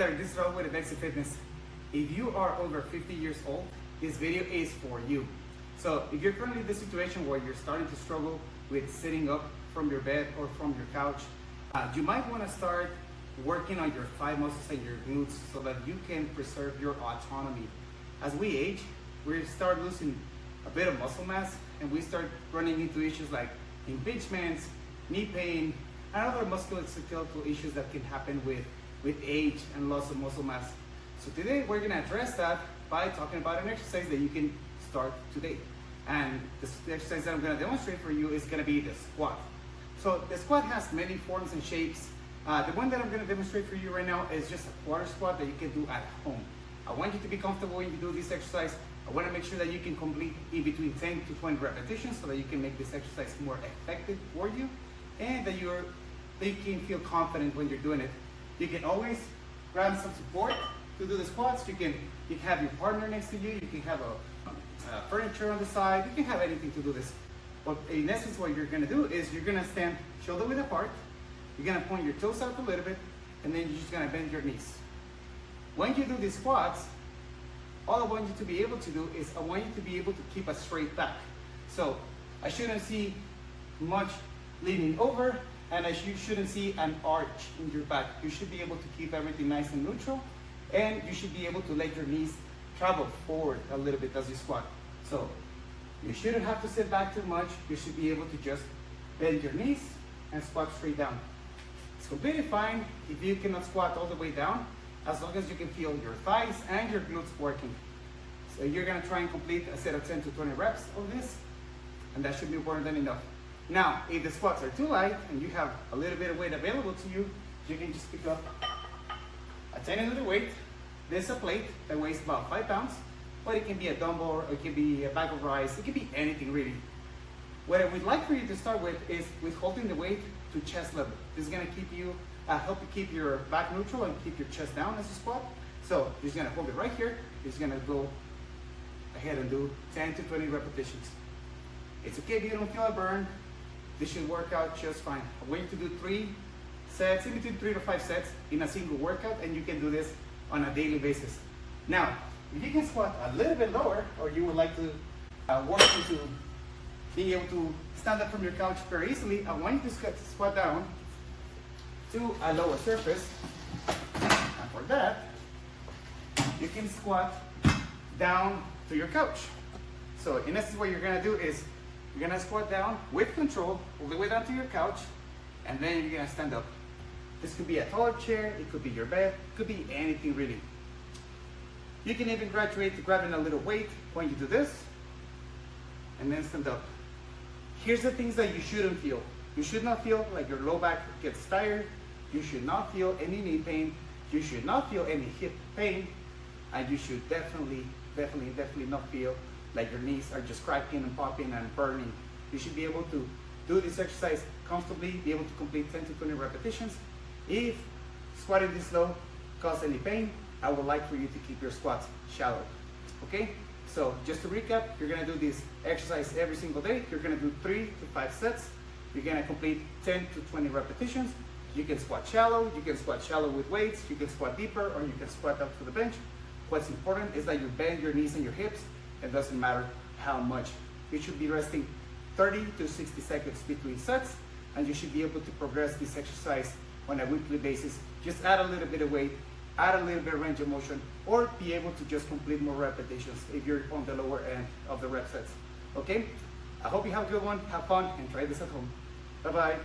This is Raul with Advanced Fitness. If you are over 50 years old, this video is for you. So if you're currently in the situation where you're starting to struggle with sitting up from your bed or from your couch, you might want to start working on your thigh muscles and your glutes so that you can preserve your autonomy. As we age, we start losing a bit of muscle mass and we start running into issues like impingements, knee pain, and other musculoskeletal issues that can happen with age and loss of muscle mass. So today we're going to address that by talking about an exercise that you can start today. And the exercise that I'm going to demonstrate for you is going to be the squat. So the squat has many forms and shapes. The one that I'm going to demonstrate for you right now is just a quarter squat that you can do at home. I want you to be comfortable when you do this exercise. I want to make sure that you can complete in between 10 to 20 repetitions so that you can make this exercise more effective for you and that you can feel confident when you're doing it. You can always grab some support to do the squats. You can have your partner next to you. You can have a furniture on the side. You can have anything to do this. But in essence, what you're going to do is you're going to stand shoulder width apart. You're going to point your toes out a little bit, and then you're just going to bend your knees. When you do these squats, all I want you to be able to do is I want you to be able to keep a straight back. So I shouldn't see much leaning over, and you shouldn't see an arch in your back. You should be able to keep everything nice and neutral, and you should be able to let your knees travel forward a little bit as you squat. So you shouldn't have to sit back too much. You should be able to just bend your knees and squat straight down. It's completely fine if you cannot squat all the way down, as long as you can feel your thighs and your glutes working. So you're gonna try and complete a set of 10 to 20 reps of this, and that should be more than enough. Now, if the squats are too light and you have a little bit of weight available to you, you can just pick up a tiny little weight. There's a plate that weighs about 5 pounds, but it can be a dumbbell, or it can be a bag of rice, it can be anything really. What I would like for you to start with is with holding the weight to chest level. This is gonna keep you, help you keep your back neutral and keep your chest down as you squat. So you're just gonna hold it right here. You're just gonna go ahead and do 10 to 20 repetitions. It's okay if you don't feel a burn. This should work out just fine. I'm going to do 3 sets, in between 3 to 5 sets in a single workout, and you can do this on a daily basis. Now, if you can squat a little bit lower, or you would like to work into being able to stand up from your couch very easily, I want you to squat down to a lower surface. And for that, you can squat down to your couch. So in essence, what you're gonna do is you're gonna squat down with control all the way down to your couch, and then you're gonna stand up. This could be a taller chair, it could be your bed, it could be anything really. You can even graduate to grabbing a little weight when you do this, and then stand up. Here's the things that you shouldn't feel. You should not feel like your low back gets tired. You should not feel any knee pain. You should not feel any hip pain. And you should definitely not feel like your knees are just cracking and popping and burning. You should be able to do this exercise comfortably, be able to complete 10 to 20 repetitions. If squatting this low causes any pain, I would like for you to keep your squats shallow. Okay? So just to recap, you're gonna do this exercise every single day. You're gonna do 3 to 5 sets. You're gonna complete 10 to 20 repetitions. You can squat shallow with weights, you can squat deeper, or you can squat up to the bench. What's important is that you bend your knees and your hips. It doesn't matter how much. You should be resting 30 to 60 seconds between sets, and you should be able to progress this exercise on a weekly basis. Just add a little bit of weight, add a little bit of range of motion, or be able to just complete more repetitions if you're on the lower end of the rep sets. Okay? I hope you have a good one, have fun, and try this at home. Bye-bye.